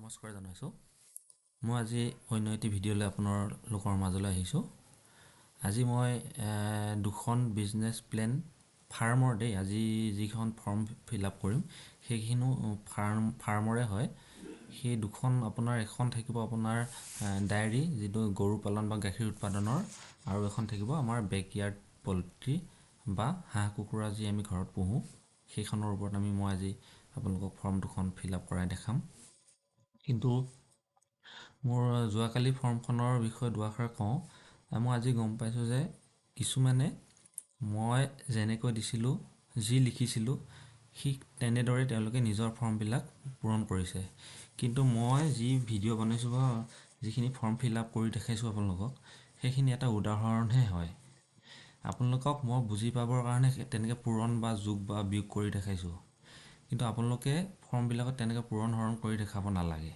নমস্কাৰ জনাইছোঁ। মই আজি অন্য এটি ভিডিঅ'লৈ আপোনালোকৰ মাজলৈ আহিছোঁ। আজি মই দুখন বিজনেছ প্লেন ফাৰ্মৰ আজি যিখন ফৰ্ম ফিল আপ কৰিম সেইখিনিও ফাৰ্মৰে হয়। সেই দুখন আপোনাৰ এখন থাকিব আপোনাৰ ডায়েৰী যিটো গৰু পালন বা গাখীৰ উৎপাদনৰ, আৰু এখন থাকিব আমাৰ বেকয়াৰ্ড পল্ট্ৰি বা হাঁহ কুকুৰা যি আমি ঘৰত পোহোঁ সেইখনৰ ওপৰত মই আজি আপোনালোকক ফৰ্ম দুখন ফিল আপ কৰাই দেখাম। কিন্তু মোৰ যোৱাকালি ফৰ্মখনৰ বিষয়ে দুআষাৰ কওঁ। মই আজি গম পাইছোঁ যে কিছুমানে মই যেনেকৈ দিছিলোঁ, যি লিখিছিলোঁ ঠিক তেনেদৰে তেওঁলোকে নিজৰ ফৰ্মবিলাক পূৰণ কৰিছে। কিন্তু মই যি ভিডিঅ' বনাইছোঁ বা যিখিনি ফৰ্ম ফিল আপ কৰি দেখাইছোঁ আপোনালোকক, সেইখিনি এটা উদাহৰণহে হয়। আপোনালোকক মই বুজি পাবৰ কাৰণে তেনেকৈ পূৰণ বা যোগ বা বিয়োগ কৰি দেখাইছোঁ। কিন্তু আপোনালোকে ফৰ্মবিলাকত তেনেকৈ পূৰণ হৰণ কৰি দেখাব নালাগে।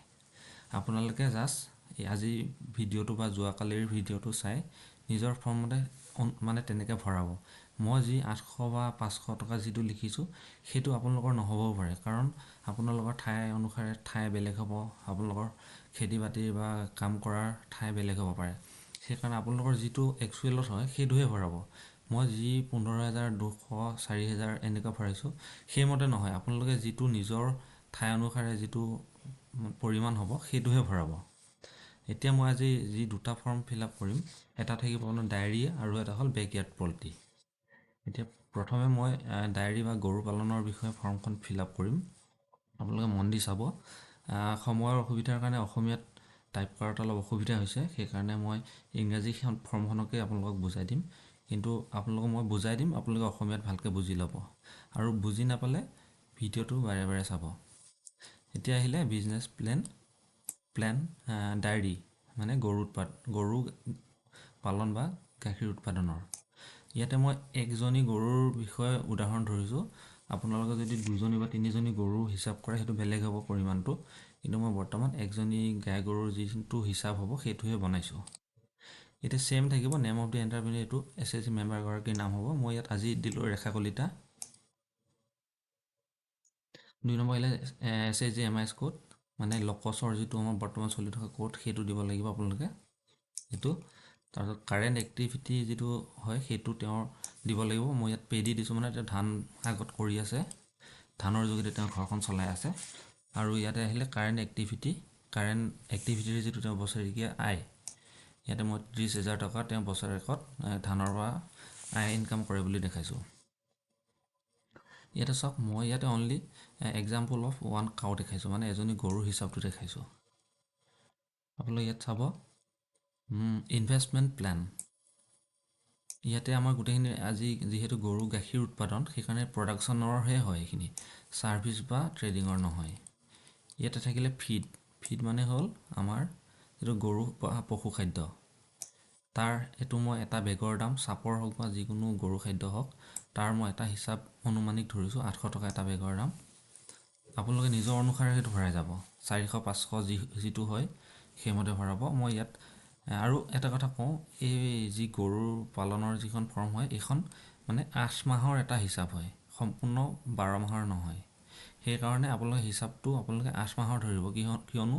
আপোনালোকে জাষ্ট আজি ভিডিঅ'টো বা যোৱাকালিৰ ভিডিঅ'টো চাই নিজৰ ফৰ্মতে তেনেকৈ ভৰাব। মই যি 800 বা 500 টকা যিটো লিখিছোঁ সেইটো আপোনালোকৰ নহ'বও পাৰে, কাৰণ আপোনালোকৰ ঠাই অনুসাৰে ঠাই বেলেগ হ'ব, আপোনালোকৰ খেতি বাতি বা কাম কৰাৰ ঠাই বেলেগ হ'ব পাৰে। সেইকাৰণে আপোনালোকৰ যিটো একচুৱেলত হয় সেইটোহে ভৰাব। মই যি 15,000, 200, 4,000 এনেকুৱা ভৰাইছোঁ সেইমতে নহয়। আপোনালোকে যিটো নিজৰ ঠাই অনুসাৰে যিটো পৰিমাণ হ'ব সেইটোহে ভৰাব। এতিয়া মই আজি যি দুটা ফৰ্ম ফিল আপ কৰিম, এটা থাকিব আপোনাৰ ডায়েৰী আৰু এটা হ'ল বেকয়াৰ্ড পল্ট্ৰি। এতিয়া প্ৰথমে মই ডায়েৰী বা গৰু পালনৰ বিষয়ে ফৰ্মখন ফিল আপ কৰিম। আপোনালোকে মন দি চাব। সময়ৰ অসুবিধাৰ কাৰণে অসমীয়াত টাইপ কৰাত অলপ অসুবিধা হৈছে, সেইকাৰণে মই ইংৰাজী ফৰ্মখনকে আপোনালোকক বুজাই দিম। কিন্তু আপোনালোকক মই বুজাই দিম, আপোনালোকে অসমীয়াত ভালকৈ বুজি ল'ব, আৰু বুজি নাপালে ভিডিঅ'টো বাৰে বাৰে চাব। এতিয়া আহিলে বিজনেছ প্লেন ডায়েৰী, মানে গৰু পালন বা গাখীৰ উৎপাদনৰ। ইয়াতে মই একজনী গৰুৰ বিষয়ে উদাহৰণ ধৰিছোঁ। আপোনালোকে যদি 2জনী বা 3জনী গৰু হিচাপ কৰে সেইটো বেলেগ হ'ব পৰিমাণটো, কিন্তু মই বৰ্তমান একজনী গাই গৰুৰ যিটো হিচাপ হ'ব সেইটোহে বনাইছোঁ। এতিয়া ছেম থাকিব নেম অফ দি এণ্টাৰপ্ৰেনিউৰ, এইটো SHG মেম্বাৰগৰাকীৰ নাম হ'ব। মই ইয়াত আজি দিলোঁ ৰেখা কলিতা। 2 নম্বৰ আহিলে SHG MIS কোড, মানে লকছৰ যিটো আমাৰ বৰ্তমান চলি থকা কোড সেইটো দিব লাগিব আপোনালোকে এইটো। তাৰপিছত কাৰেণ্ট এক্টিভিটি যিটো হয় সেইটো তেওঁৰ দিব লাগিব। মই ইয়াত পেডি দিছোঁ, মানে তেওঁ ধান আগত কৰি আছে, ধানৰ যোগেদি তেওঁ ঘৰখন চলাই আছে। আৰু ইয়াতে আহিলে কাৰেণ্ট এক্টিভিটিৰ যিটো তেওঁ বছৰেকীয়া আয়, ইয়াতে মই 30,000 টকা তেওঁ বছৰেকত ধানৰ পৰা আয় ইনকাম কৰে বুলি দেখাইছোঁ। ইয়াতে চাওক, মই ইয়াতে অনলি এক্সাম্পল অফ 1 কাউ দেখাইছোঁ, মানে এজনী গৰুৰ হিচাপটো দেখাইছোঁ। আপোনালোকে ইয়াত চাব ইনভেষ্টমেণ্ট প্লেন। ইয়াতে আমাৰ গোটেইখিনি আজি যিহেতু গৰু গাখীৰ উৎপাদন, সেইকাৰণে প্ৰডাকশ্যনৰহে হয়, এইখিনি ছাৰ্ভিচ বা ট্ৰেডিঙৰ নহয়। ইয়াতে থাকিলে ফিড মানে হ'ল আমাৰ যিটো গৰু পশু খাদ্য, তাৰ এইটো মই এটা বেগৰ দাম, চাপৰ হওক বা যিকোনো গৰু খাদ্য হওক, তাৰ মই এটা হিচাপ অনুমানিক ধৰিছোঁ 800 টকা এটা বেগৰ দাম। আপোনালোকে নিজৰ অনুসাৰে সেইটো ভৰাই যাব, 400, 500 যিটো হয় সেইমতে ভৰাব। মই ইয়াত আৰু এটা কথা কওঁ, এই যি গৰুৰ পালনৰ যিখন ফৰ্ম হয় এইখন মানে 8 মাহৰ এটা হিচাপ হয়, সম্পূৰ্ণ 12 মাহৰ নহয়। সেইকাৰণে আপোনালোকে হিচাপটো 8 মাহৰ ধৰিব, কিয়নো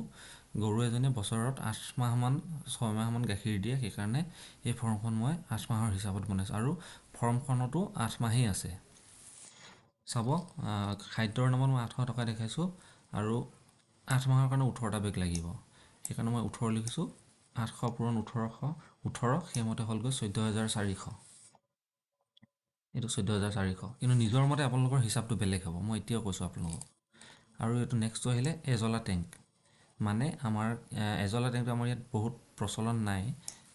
গৰু এজনীয়ে বছৰত 8 মাহমান 6 মাহমান গাখীৰ দিয়ে। সেইকাৰণে এই ফৰ্মখন মই 8 মাহৰ হিচাপত বনাইছোঁ, আৰু ফৰ্মখনতো 8 মাহেই আছে। চাব, খাদ্যৰ নামত মই 800 টকা দেখাইছোঁ, আৰু 8 মাহৰ কাৰণে 18টা বেগ লাগিব। সেইকাৰণে মই 18 লিখিছোঁ। 800 পূৰণ 18, সেইমতে হ'লগৈ 14,400। এইটো 14,400, কিন্তু নিজৰ মতে আপোনালোকৰ হিচাপটো বেলেগ হ'ব, মই এতিয়াও কৈছোঁ আপোনালোকক। আৰু এইটো নেক্সটটো আহিলে এজলা টেংক। মানে আমাৰ এজলা টেংকটো আমাৰ ইয়াত বহুত প্ৰচলন নাই,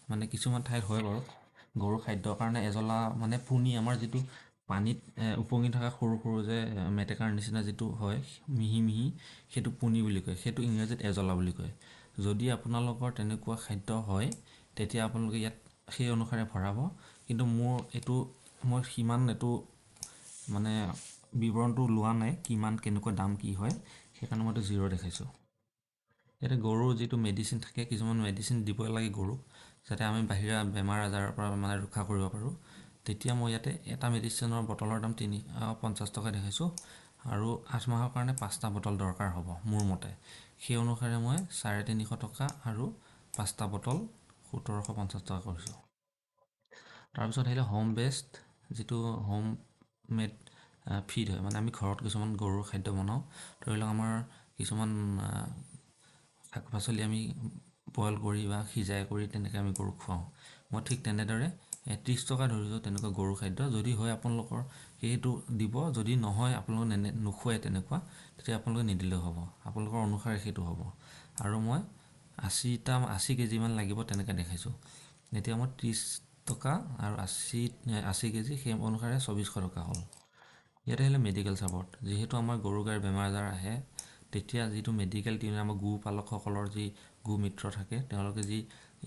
মানে কিছুমান ঠাইত হয় বাৰু। গৰু খাদ্যৰ কাৰণে এজলা মানে পুনি, আমাৰ যিটো পানীত উপঙি থকা সৰু সৰু যে মেটেকাৰ নিচিনা যিটো হয় মিহি মিহি, সেইটো পুনি বুলি কয়, সেইটো ইংৰাজীত এজলা বুলি কয়। যদি আপোনালোকৰ তেনেকুৱা খাদ্য হয় তেতিয়া আপোনালোকে ইয়াত সেই অনুসাৰে ভৰাব। কিন্তু মই সিমান এইটো মানে বিৱৰণটো লোৱা নাই, কিমান কেনেকুৱা দাম কি হয়, সেইকাৰণে মই এইটো 0 দেখাইছোঁ। ইয়াতে গৰুৰ যিটো মেডিচিন থাকে, কিছুমান মেডিচিন দিব লাগে গৰুক, যাতে আমি বাহিৰা বেমাৰ আজাৰৰ পৰা মানে ৰক্ষা কৰিব পাৰোঁ। তেতিয়া মই ইয়াতে এটা মেডিচিনৰ বটলৰ দাম 350 টকা দেখাইছোঁ, আৰু 8 মাহৰ কাৰণে 5টা বটল দৰকাৰ হ'ব মোৰ মতে। সেই অনুসাৰে মই 350 টকা আৰু 5টা বটল 1750 টকা কৰিছোঁ। তাৰপিছত আহিলে হোম বেষ্ট, যিটো হোম মেড ফিড হয়, মানে আমি ঘৰত কিছুমান গৰুৰ খাদ্য বনাওঁ। ধৰি লওক আমাৰ কিছুমান শাক পাচলি আমি বইল কৰি বা সিজাই কৰি তেনেকৈ আমি গৰুক খুৱাওঁ। মই ঠিক তেনেদৰে 30 টকা ধৰিছোঁ তেনেকুৱা গৰু খাদ্য। যদি হয় আপোনালোকৰ সেইটো দিব, যদি নহয় আপোনালোকে নোখোৱাই তেনেকুৱা, তেতিয়া আপোনালোকে নিদিলেও হ'ব, আপোনালোকৰ অনুসাৰে সেইটো হ'ব। আৰু মই 80 কেজিমান লাগিব তেনেকৈ দেখাইছোঁ। এতিয়া মই 30 টকা আৰু 80 কেজি, সেই অনুসাৰে 2400 টকা হ'ল। ইয়াতে আহিলে মেডিকেল ছাপৰ্ট। যিহেতু আমাৰ গৰু গাইৰ বেমাৰ আজাৰ আহে, তেতিয়া যিটো মেডিকেল টিম, আমাৰ গো পালকসকলৰ যি গো মিত্ৰ থাকে, তেওঁলোকে যি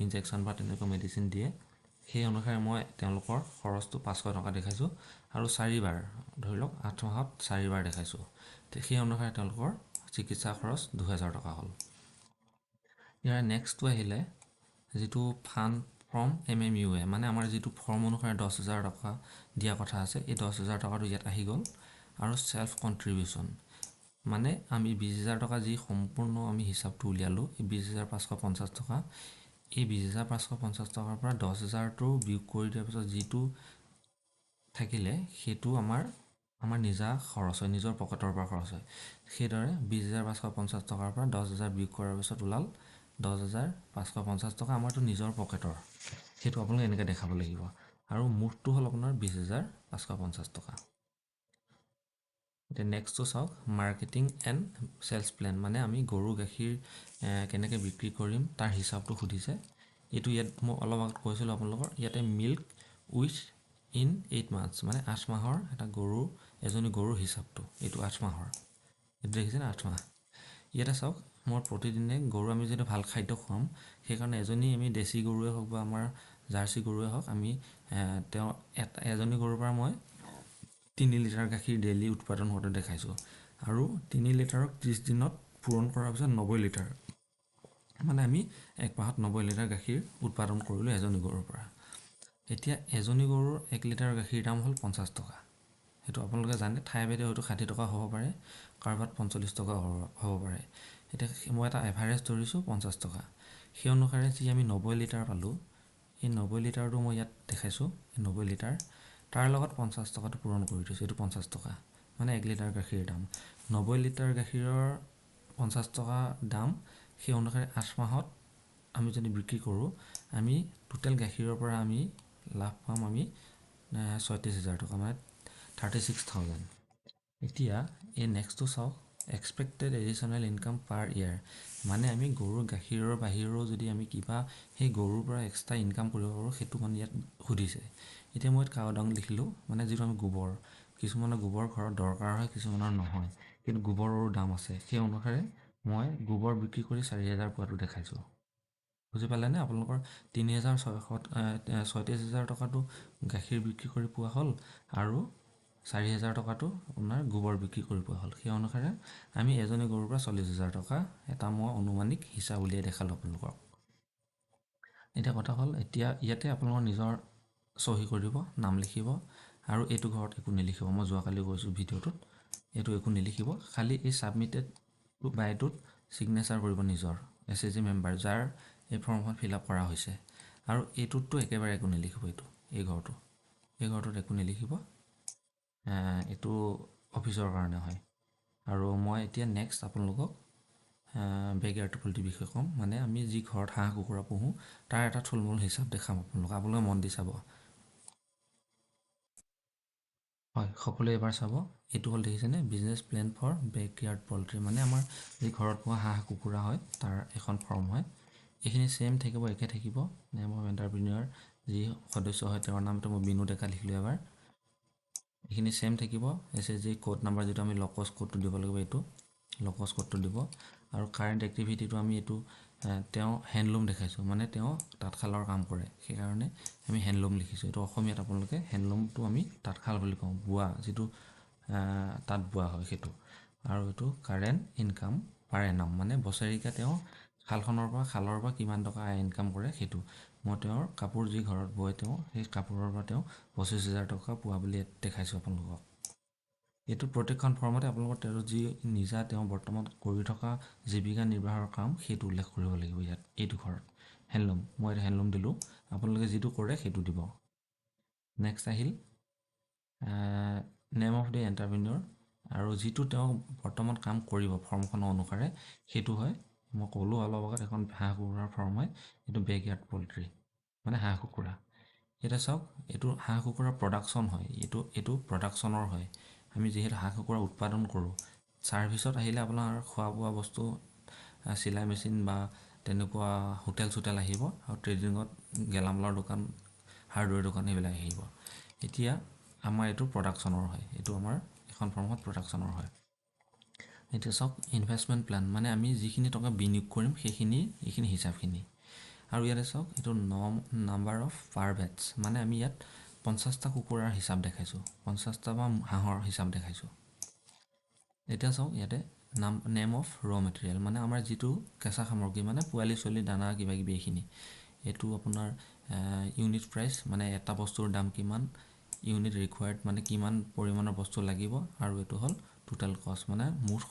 ইনজেকশ্যন বা তেনেকুৱা মেডিচিন দিয়ে, সেই অনুসাৰে মই তেওঁলোকৰ খৰচটো 500 টকা দেখাইছোঁ। আৰু 4বাৰ, ধৰি লওক 8 মাহত 4বাৰ দেখাইছোঁ, সেই অনুসাৰে তেওঁলোকৰ চিকিৎসা খৰচ 2000 টকা হ'ল। ইয়াৰ নেক্সটটো আহিলে যিটো ফাণ্ড ফ্ৰম MMUA, মানে আমাৰ যিটো ফৰ্ম অনুসাৰে 10,000 টকা দিয়া কথা আছে, এই 10,000 টকাটো ইয়াত আহি গ'ল। আৰু চেল্ফ কণ্ট্ৰিবিউশ্যন, মানে আমি 20,000 টকা যি সম্পূৰ্ণ আমি হিচাপটো উলিয়ালোঁ, এই 20,550 টকা, এই 20,550 টকাৰ পৰা 10,000টো বিয়োগ কৰি দিয়াৰ পিছত যিটো থাকিলে, সেইটো আমাৰ নিজা খৰচ হয়, নিজৰ পকেটৰ পৰা খৰচ হয়। সেইদৰে 20,550 টকাৰ পৰা 10,000 বিয়োগ কৰাৰ পিছত ওলাল 10,550 টকা আমাৰতো নিজৰ পকেটৰ, সেইটো আপোনালোকে এনেকৈ দেখাব লাগিব। আৰু মুঠটো হ'ল আপোনাৰ 20,550 টকা। এতিয়া নেক্সটটো চাওক, মাৰ্কেটিং এণ্ড চেলছ প্লেন, মানে আমি গৰু গাখীৰ কেনেকৈ বিক্ৰী কৰিম তাৰ হিচাপটো সুধিছে। এইটো ইয়াত মই অলপ আগত কৈছিলোঁ আপোনালোকৰ, ইয়াতে মিল্ক উইথ ইন 8 মান্থছ, মানে 8 মাহৰ এটা গৰু, এজনী গৰুৰ হিচাপটো, এইটো 8 মাহৰ, এইটো দেখিছেনে 8 মাহ। ইয়াতে চাওক, মই প্ৰতিদিনে গৰু আমি যদি ভাল খাদ্য খুৱাম, সেইকাৰণে এজনী আমি দেশী গৰুৱে হওক বা আমাৰ জাৰ্চি গৰুৱে হওক, আমি এজনী গৰুৰ পৰা মই 3 লিটাৰ গাখীৰ ডেইলি উৎপাদন হোৱাটো দেখাইছোঁ। আৰু 3 লিটাৰক 30 দিনত পূৰণ কৰাৰ পিছত 90 লিটাৰ, মানে আমি 1 মাহত 90 লিটাৰ গাখীৰ উৎপাদন কৰিলোঁ এজনী গৰুৰ পৰা। এতিয়া এজনী গৰুৰ 1 লিটাৰ গাখীৰ দাম হ'ল 50 টকা। সেইটো আপোনালোকে জানে, ঠাই ভেদে হয়তো 60 টকা হ'ব পাৰে, কাৰোবাত 45 টকা হ'ব পাৰে। এতিয়া মই এটা এভাৰেজ ধৰিছোঁ 50 টকা। সেই অনুসাৰে যি আমি 90 লিটাৰ পালোঁ, এই 90 লিটাৰটো মই ইয়াত দেখাইছোঁ, এই 90 লিটাৰ, তাৰ লগত 50 টকাটো পূৰণ কৰি দিছোঁ, এইটো 50 টকা, মানে 1 লিটাৰ গাখীৰৰ দাম। 90 লিটাৰ গাখীৰৰ 50 টকা দাম, সেই অনুসাৰে 8 মাহত আমি যদি বিক্ৰী কৰোঁ, আমি টোটেল গাখীৰৰ পৰা আমি লাভ পাম আমি 36,000 টকা, মানে 36,000। এতিয়া এই নেক্সটটো চাওক, এক্সপেক্টেড এডিশ্যনেল ইনকাম পাৰ ইয়াৰ, মানে আমি গৰুৰ গাখীৰৰ বাহিৰেও যদি আমি কিবা সেই গৰুৰ পৰা এক্সট্ৰা ইনকাম কৰিব পাৰোঁ, সেইটো মানে ইয়াত সুধিছে। এতিয়া মই কাউডাং লিখিলোঁ, মানে যিটো আমি গোবৰ, কিছুমানৰ গোবৰ ঘৰত দৰকাৰ হয়, কিছুমানৰ নহয়, কিন্তু গোবৰৰো দাম আছে, সেই অনুসাৰে মই গোবৰ বিক্ৰী কৰি 4,000 পোৱাটো দেখাইছোঁ। বুজি পালেনে? আপোনালোকৰ 36,000 টকাটো গাখীৰ বিক্ৰী কৰি পোৱা হ'ল, আৰু 4,000 টকাটো আপোনাৰ গোবৰ বিক্ৰী কৰি পোৱা হ'ল। সেই অনুসাৰে আমি এজনী গৰুৰ পৰা 40,000 টকা এটা মই অনুমানিক হিচাপ উলিয়াই দেখালোঁ আপোনালোকক। এতিয়া কথা হ'ল, এতিয়া ইয়াতে আপোনালোকৰ নিজৰ চহী কৰিব, নাম লিখিব, আৰু এইটো ঘৰত একো নিলিখিব। মই যোৱাকালি কৈছোঁ ভিডিঅ'টোত, এইটো একো নিলিখিব, খালি এই ছাবমিটেড বাইটোত ছিগনেচাৰ কৰিব নিজৰ SHG মেম্বাৰ, যাৰ এই ফৰ্মখন ফিল আপ কৰা হৈছে। আৰু এইটোততো একেবাৰে একো নিলিখিব, এই ঘৰটোত একো নিলিখিব, এইটো অফিচৰ কাৰণে হয়। আৰু মই এতিয়া নেক্সট আপোনালোকক বেকয়াৰ্ড পলিটিৰ বিষয়ে ক'ম, মানে আমি যি ঘৰত হাঁহ কুকুৰা পুহোঁ তাৰ এটা থুলমূল হিচাপ দেখাম আপোনালোকে মন দি চাব। হয়, সকলোৱে এবাৰ চাব, এইটো হ'ল দেখিছেনে, business plan for backyard poultry, মানে আমাৰ যি ঘৰত পোহা হাঁহ কুকুৰা হয় তাৰ এখন ফৰ্ম হয়। এইখিনি ছেইম থাকিব, একে থাকিব। মই এণ্টাৰপ্ৰিনিয়ৰ যি সদস্য হয় তেওঁৰ নামটো মই বিনু ডেকা লিখিলোঁ এবাৰ। এইখিনি ছেইম থাকিব। SHG কোড নাম্বাৰ যিটো আমি লকচ কোডটো দিব লাগিব, এইটো লকচ কোডটো দিব। আৰু কাৰেণ্ট এক্টিভিটিটো আমি এইটো তেওঁ হেণ্ডলুম দেখাইছোঁ, মানে তেওঁ তাঁতশালৰ কাম কৰে, সেইকাৰণে আমি হেণ্ডলুম লিখিছোঁ। এইটো অসমীয়াত আপোনালোকে হেণ্ডলুমটো আমি তাঁতশাল বুলি কওঁ, বোৱা, যিটো তাঁত বোৱা হয় সেইটো। আৰু এইটো কাৰেণ্ট ইনকাম পাৰ এনাম, মানে বছৰেকীয়া তেওঁ শালৰ পৰা কিমান টকা ইনকাম কৰে সেইটো। মই তেওঁৰ কাপোৰ যি ঘৰত বয়, তেওঁ সেই কাপোৰৰ পৰা তেওঁ 25,000 টকা পোৱা বুলি দেখাইছোঁ আপোনালোকক। এইটো প্ৰত্যেকখন ফৰ্মতে আপোনালোকৰ তেওঁ যি নিজা তেওঁ বৰ্তমান কৰি থকা জীৱিকা নিৰ্বাহৰ কাম সেইটো উল্লেখ কৰিব লাগিব ইয়াত এইটো ঘৰত হেণ্ডলুম মই হেণ্ডলুম দিলোঁ আপোনালোকে যিটো কৰে সেইটো দিব নেক্সট আহিল নেম অফ দি এণ্টাৰপ্ৰিনিয়ৰ আৰু যিটো তেওঁ বৰ্তমান কাম কৰিব ফৰ্মখনৰ অনুসাৰে সেইটো হয় মই ক'লোঁ অলপ আগত এখন হাঁহ কুকুৰাৰ ফৰ্ম হয় এইটো বেকয়াৰ্ড পল্ট্ৰি মানে হাঁহ কুকুৰা এতিয়া চাওক এইটো হাঁহ কুকুৰাৰ প্ৰডাকশ্যন হয় এইটো প্ৰডাকশ্যনৰ হয় আমি যিহেতু হাঁহ কুকুৰা উৎপাদন কৰোঁ ছাৰ্ভিচত আহিলে আপোনাৰ খোৱা বোৱা বস্তু চিলাই মেচিন বা তেনেকুৱা হোটেল চোটেল আহিব আৰু ট্ৰেডিঙত গেলামালৰ দোকান হাৰ্ডৱেৰ দোকান এইবিলাক আহিব এতিয়া আমাৰ এইটো প্ৰডাকশ্যনৰ হয় এইটো আমাৰ এখন ফৰ্মত প্ৰডাকশ্যনৰ হয় এতিয়া চাওক ইনভেষ্টমেণ্ট প্লেন মানে আমি যিখিনি টকা বিনিয়োগ কৰিম এইখিনি হিচাপখিনি আৰু ইয়াতে চাওক এইটো নাম্বাৰ অফ পাৰ বেটছ মানে আমি ইয়াত 50টা কুকুৰাৰ হিচাপ দেখাইছোঁ 50টা বা হাঁহৰ হিচাপ দেখাইছোঁ এতিয়া চাওক ইয়াতে নেম অফ ৰ মেটেৰিয়েল মানে আমাৰ যিটো কেঁচা সামগ্ৰী মানে পোৱালি চোৱালি দানা কিবা কিবি এইখিনি এইটো আপোনাৰ ইউনিট প্ৰাইচ মানে এটা বস্তুৰ দাম কিমান ইউনিট ৰিকুৱাৰ্ড মানে কিমান পৰিমাণৰ বস্তু লাগিব আৰু এইটো হ'ল টোটেল কষ্ট মানে মুঠ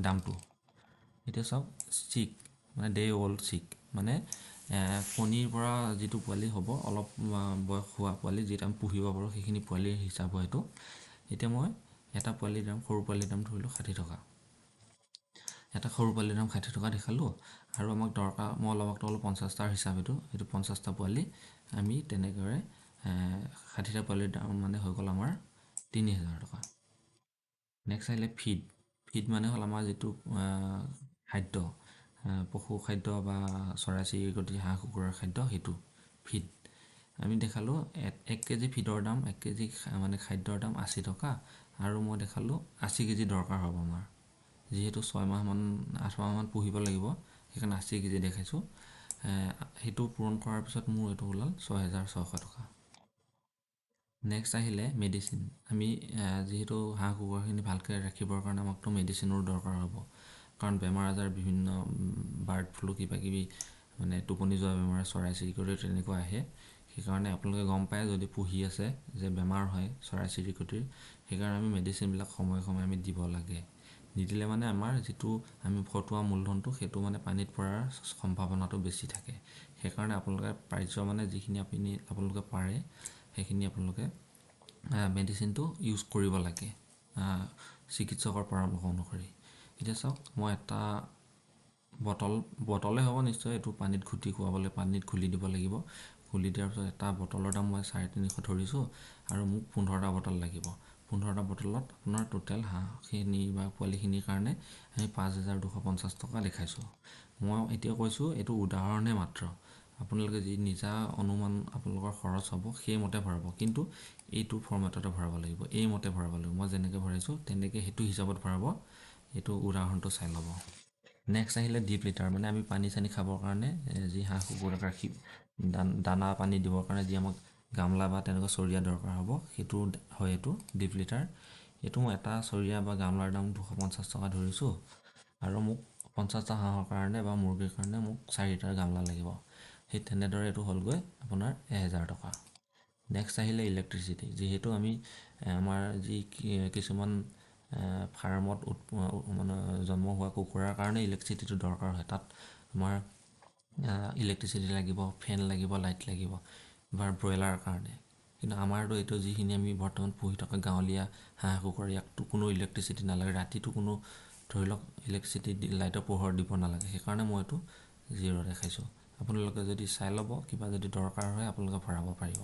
দামটো এতিয়া চাওক চিক মানে ডে অল্ড চিক মানে কণীৰ পৰা যিটো পোৱালি হ'ব অলপ বয়স হোৱা পোৱালি যিটো আমি পুহিব পাৰোঁ সেইখিনি পোৱালিৰ হিচাপ হয় এইটো এতিয়া মই এটা পোৱালিৰ দাম সৰু পোৱালিৰ দাম ধৰিলোঁ 60 টকা এটা সৰু পোৱালিৰ দাম 60 টকা দেখালোঁ আৰু আমাক দৰকাৰ মই অলপ 50টাৰ হিচাপ এইটো 50টা পোৱালি আমি তেনেদৰে 60টা পোৱালিৰ দাম মানে হৈ গ'ল আমাৰ 3000 টকা নেক্সট আহিলে ফিড মানে হ'ল আমাৰ যিটো খাদ্য পশু খাদ্য বা চৰাই চিৰিকটি হাঁহ কুকুৰাৰ খাদ্য সেইটো ফিড আমি দেখালোঁ 1 কেজি ফিডৰ দাম 1 কেজি মানে খাদ্যৰ দাম 80 টকা আৰু মই দেখালোঁ 80 কেজি দৰকাৰ হ'ব আমাৰ যিহেতু 6 মাহমান 8 মাহমান পুহিব লাগিব সেইকাৰণে 80 কেজি দেখাইছোঁ সেইটো পূৰণ কৰাৰ পিছত মোৰ এইটো ওলাল 6600 টকা নেক্সট আহিলে মেডিচিন আমি যিহেতু হাঁহ কুকুৰাখিনি ভালকৈ ৰাখিবৰ কাৰণে আমাকতো মেডিচিনৰ দৰকাৰ হ'ব কাৰণ বেমাৰ আজাৰ বিভিন্ন বাৰ্ড ফ্লু কিবা কিবি মানে টোপনি যোৱা বেমাৰ চৰাই চিৰিকটিৰ তেনেকুৱা আহে সেইকাৰণে আপোনালোকে গম পায় যদি পুহি আছে যে বেমাৰ হয় চৰাই চিৰিকটিৰ সেইকাৰণে আমি মেডিচিনবিলাক সময়ে সময়ে আমি দিব লাগে নিদিলে মানে আমাৰ যিটো আমি ফটোৱা মূলধনটো সেইটো মানে পানীত পৰাৰ সম্ভাৱনাটো বেছি থাকে সেইকাৰণে আপোনালোকে পাৰিশ্য মানে যিখিনি আপোনালোকে পাৰে সেইখিনি আপোনালোকে মেডিচিনটো ইউজ কৰিব লাগে চিকিৎসকৰ পৰামৰ্শ অনুসৰি এতিয়া চাওক মই এটা বটলে হ'ব নিশ্চয় এইটো পানীত ঘুটি খুৱাবলৈ পানীত ঘুলি দিব লাগিব ঘুলি দিয়াৰ পিছত এটা বটলৰ দাম মই 350 ধৰিছোঁ আৰু মোক 15টা বটল লাগিব 15টা বটলত আপোনাৰ টোটেল হাঁহখিনি বা পোৱালিখিনিৰ কাৰণে আমি 5250 টকা দেখাইছোঁ মই এতিয়া কৈছোঁ এইটো উদাহৰণে মাত্ৰ আপোনালোকে যি নিজা অনুমান আপোনালোকৰ খৰচ হ'ব সেইমতে ভৰাব কিন্তু এইটো ফৰ্মেটতে ভৰাব লাগিব এইমতে ভৰাব লাগিব মই যেনেকৈ ভৰাইছোঁ তেনেকৈ সেইটো হিচাপত ভৰাব এইটো উদাহৰণটো চাই ল'ব নেক্সট আহিলে ডিপ লিটাৰ মানে আমি পানী চানী খাবৰ কাৰণে যি হাঁহ কুকুৰাক ৰাখি দানা পানী দিবৰ কাৰণে যি আমাক গামলা বা তেনেকুৱা চৰিয়া দৰকাৰ হ'ব সেইটো হয় এইটো ডিপ লিটাৰ এইটো মই এটা চৰিয়া বা গামলাৰ দাম 250 টকা ধৰিছোঁ আৰু মোক 50টা হাঁহৰ কাৰণে বা মুৰ্গীৰ কাৰণে মোক 4টা গামলা লাগিব সেই তেনেদৰে এইটো হ'লগৈ আপোনাৰ 1000 টকা নেক্সট আহিলে ইলেক্ট্ৰিচিটি যিহেতু আমি আমাৰ যি কিছুমান ফাৰ্মত মানে জন্ম হোৱা কুকুৰাৰ কাৰণে ইলেক্ট্ৰিচিটিটো দৰকাৰ হয় তাত আমাৰ ইলেক্ট্ৰিচিটি লাগিব ফেন লাগিব লাইট লাগিব বা ব্ৰইলাৰৰ কাৰণে কিন্তু আমাৰতো এইটো যিখিনি আমি বৰ্তমান পুহি থকা গাঁৱলীয়া হাঁহ কুকুৰা ইয়াকতো কোনো ইলেক্ট্ৰিচিটি নালাগে ৰাতিটো কোনো ধৰি লওক ইলেক্ট্ৰিচিটি লাইটৰ পোহৰ দিব নালাগে সেইকাৰণে মই এইটো 0 দেখাইছোঁ আপোনালোকে যদি চাই ল'ব কিবা যদি দৰকাৰ হয় আপোনালোকে ভৰাব পাৰিব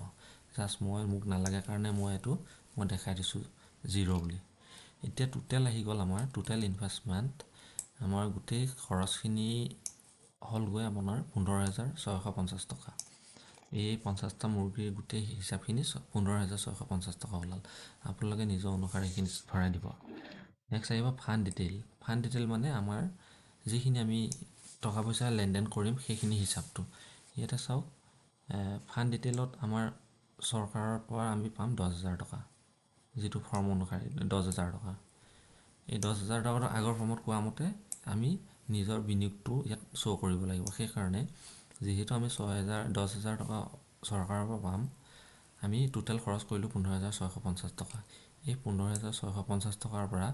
জাষ্ট মোক নালাগে কাৰণে মই দেখাই দিছোঁ 0 বুলি এতিয়া টোটেল আহি গ'ল আমাৰ টোটেল ইনভেষ্টমেণ্ট আমাৰ গোটেই খৰচখিনি হ'লগৈ আপোনাৰ 15650 টকা এই 50টা মুৰ্গীৰ গোটেই হিচাপখিনি 15650 টকা ওলাল আপোনালোকে নিজৰ অনুসাৰে এইখিনি ভৰাই দিব নেক্সট আহিব ফাণ্ড ডিটেইল মানে আমাৰ যিখিনি আমি টকা পইচা লেনদেন কৰিম সেইখিনি হিচাপটো ইয়াতে চাওক ফাণ্ড ডিটেইলত আমাৰ চৰকাৰৰ পৰা আমি পাম 10,000 টকা যিটো ফৰ্ম অনুসাৰে 10,000 টকা এই 10,000 টকাটো আগৰ ফৰ্মত কোৱা মতে আমি নিজৰ বিনিয়োগটো ইয়াত শ্ব' কৰিব লাগিব সেইকাৰণে যিহেতু আমি 10,000 টকা চৰকাৰৰ পৰা পাম আমি টোটেল খৰচ কৰিলোঁ 15,650 টকা এই 15,650 টকাৰ পৰা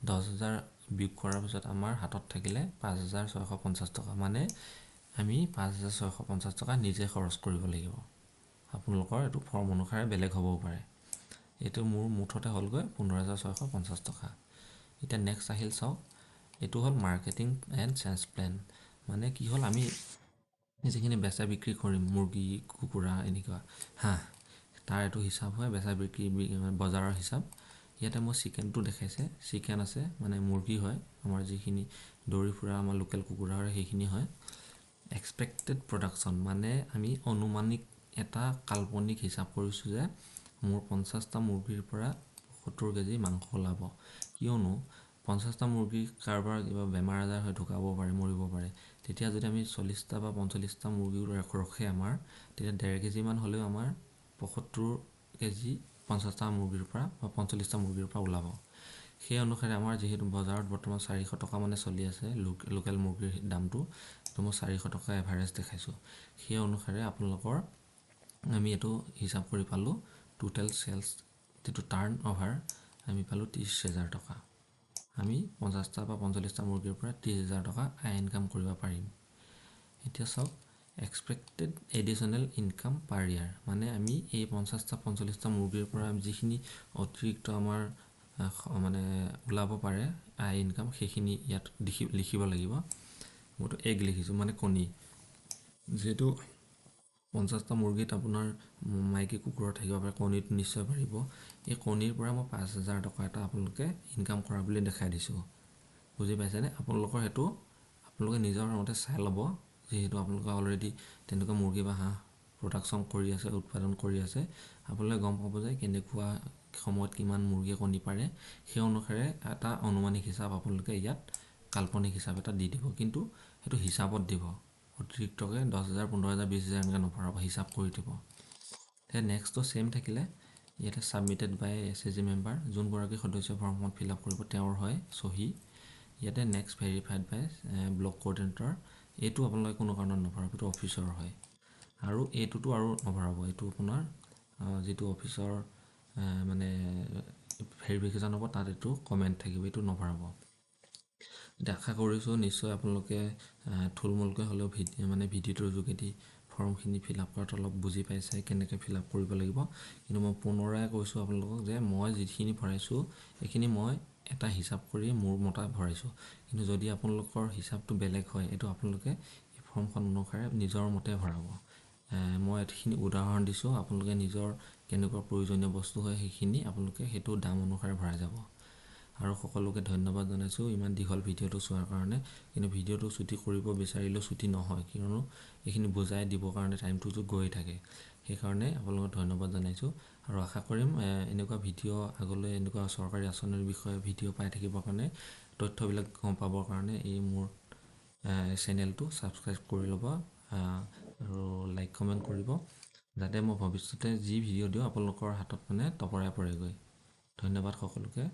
10,000 বিয়োগ কৰাৰ পিছত আমাৰ হাতত থাকিলে 5,650 টকা, মানে আমি 5,650 টকা নিজে খৰচ কৰিব লাগিব। আপোনালোকৰ এইটো ফৰ্ম অনুসাৰে বেলেগ হ'বও পাৰে। এইটো মোৰ মুঠতে হ'লগৈ 15,650 টকা। এতিয়া নেক্সট আহিল চাওক, এইটো হ'ল মাৰ্কেটিং এণ্ড চেলছ প্লেন। মানে কি হ'ল, আমি যিখিনি বেচা বিক্ৰী কৰিম, মুৰ্গী, কুকুৰা, এনেকুৱা হাঁহ, তাৰ এইটো হিচাপ হয় বেচা বিক্ৰী বজাৰৰ হিচাপ। ইয়াতে মই চিকেনটো দেখাইছে, চিকেন আছে মানে মুৰ্গী হয়, আমাৰ যিখিনি দৌৰি ফুৰা আমাৰ লোকেল কুকুৰা হয় সেইখিনি হয়। এক্সপেক্টেড প্ৰডাকশ্যন মানে আমি অনুমানিক এটা কাল্পনিক হিচাপ কৰিছোঁ যে মোৰ 50টা মুৰ্গীৰ পৰা 70 কেজি মাংস ওলাব। কিয়নো 50টা মুৰ্গী কাৰোবাৰ কিবা বেমাৰ আজাৰ হৈ ঢুকাব পাৰে, মৰিব পাৰে। তেতিয়া যদি আমি 40টা বা 45টা মুৰ্গী ৰখে আমাৰ, তেতিয়া 1.5 কেজিমান হ'লেও আমাৰ 75 কেজি 50টা মুৰ্গীৰ পৰা বা 45টা মুৰ্গীৰ পৰা ওলাব। সেই অনুসাৰে আমাৰ যিহেতু বজাৰত বৰ্তমান 400 টকা মানে চলি আছে লোকেল মুৰ্গীৰ দামটো, তো মই 400 টকা এভাৰেজ দেখাইছোঁ। সেই অনুসাৰে আপোনালোকৰ আমি এইটো হিচাপ কৰি পালোঁ, টোটেল চেলছ যিটো টাৰ্ণ অভাৰ আমি পালোঁ 30,000 টকা। আমি 50টা বা 45টা মুৰ্গীৰ পৰা 30,000 টকা আয় ইনকাম কৰিব পাৰিম। এতিয়া চাওক, এক্সপেক্টেড এডিশ্যনেল ইনকাম পাৰ ইয়াৰ, মানে আমি এই 50টা 45টা মুৰ্গীৰ পৰা যিখিনি অতিৰিক্ত আমাৰ মানে ওলাব পাৰে আয় ইনকাম, সেইখিনি ইয়াত লিখিব লাগিব। মইতো এগ লিখিছোঁ, মানে কণী। যিহেতু 50টা মুৰ্গীত আপোনাৰ মাইকী কুকুৰা থাকিব পাৰে, কণীটো নিশ্চয় পাৰিব। এই কণীৰ পৰা মই 5,000 টকা এটা আপোনালোকে ইনকাম কৰা বুলি দেখাই দিছোঁ। বুজি পাইছেনে? আপোনালোকৰ সেইটো আপোনালোকে নিজৰ মতে চাই ল'ব, যিহেতু আপোনালোকে অলৰেডি তেনেকুৱা মুৰ্গী বা হাঁহ প্ৰডাকশ্যন কৰি আছে, উৎপাদন কৰি আছে। আপোনালোকে গম পাব যে কেনেকুৱা সময়ত কিমান মুৰ্গীয়ে কণী পাৰে। সেই অনুসাৰে এটা অনুমানিক হিচাপ আপোনালোকে ইয়াত কাল্পনিক হিচাপ এটা দি দিব, কিন্তু সেইটো হিচাপত দিব। অতিৰিক্তকৈ 10,000, 15,000, 20,000 এনেকৈ নভৰাব, হিচাপ কৰি দিব। এতিয়া নেক্সটটো ছেইম থাকিলে, ইয়াতে ছাবমিটেড বাই SAG মেম্বাৰ, যোনগৰাকী সদস্য ফৰ্মখন ফিল আপ কৰিব তেওঁৰ হয় চহী। ইয়াতে নেক্সট ভেৰিফাইড বাই ব্লক কোঅৰ্ডিনেটৰ, এইটো আপোনালোকে কোনো কাৰণত নভৰাব, এইটো অফিচৰ হয়। আৰু এইটোতো আৰু নভৰাব, এইটো আপোনাৰ যিটো অফিচৰ মানে ভেৰিফিকেশ্যন হ'ব, তাত এইটো কমেণ্ট থাকিব, এইটো নভৰাব। এতিয়া আশা কৰিছোঁ নিশ্চয় আপোনালোকে থুলমূলকৈ হ'লেও ভিডিঅ'টোৰ যোগেদি ফৰ্মখিনি ফিল আপ কৰাত অলপ বুজি পাইছে, কেনেকৈ ফিল আপ কৰিব লাগিব। কিন্তু মই পুনৰাই কৈছোঁ আপোনালোকক যে মই যিখিনি ভৰাইছোঁ এইখিনি মই এটা হিচাপ কৰি মোৰ মতে ভৰাইছোঁ। কিন্তু যদি আপোনালোকৰ হিচাপটো বেলেগ হয়, এইটো আপোনালোকে এই ফৰ্মখন অনুসাৰে নিজৰ মতে ভৰাব। মই এইখিনি উদাহৰণ দিছোঁ, আপোনালোকে নিজৰ কেনেকুৱা প্ৰয়োজনীয় বস্তু হয় সেইখিনি আপোনালোকে সেইটো দাম অনুসাৰে ভৰাই যাব। আৰু সকলোকে ধন্যবাদ জনাইছোঁ ইমান দীঘল ভিডিঅ'টো চোৱাৰ কাৰণে। কিন্তু ভিডিঅ'টো ছুটি কৰিব বিচাৰিলেও ছুটি নহয়, কিয়নো এইখিনি বুজাই দিবৰ কাৰণে টাইমটোতো গৈ থাকে। সেইকাৰণে আপোনালোকক ধন্যবাদ জনাইছোঁ, আৰু আশা কৰিম এনেকুৱা ভিডিঅ' আগলৈ এনেকুৱা চৰকাৰী আঁচনিৰ বিষয়ে ভিডিঅ' পাই থাকিবৰ কাৰণে, তথ্যবিলাক গম পাবৰ কাৰণে এই মোৰ চেনেলটো ছাবস্ক্ৰাইব কৰি ল'ব, আৰু লাইক কমেণ্ট কৰিব, যাতে মই ভৱিষ্যতে যি ভিডিঅ' দিওঁ আপোনালোকৰ হাতত মানে তপৰাই পৰেগৈ। ধন্যবাদ সকলোকে।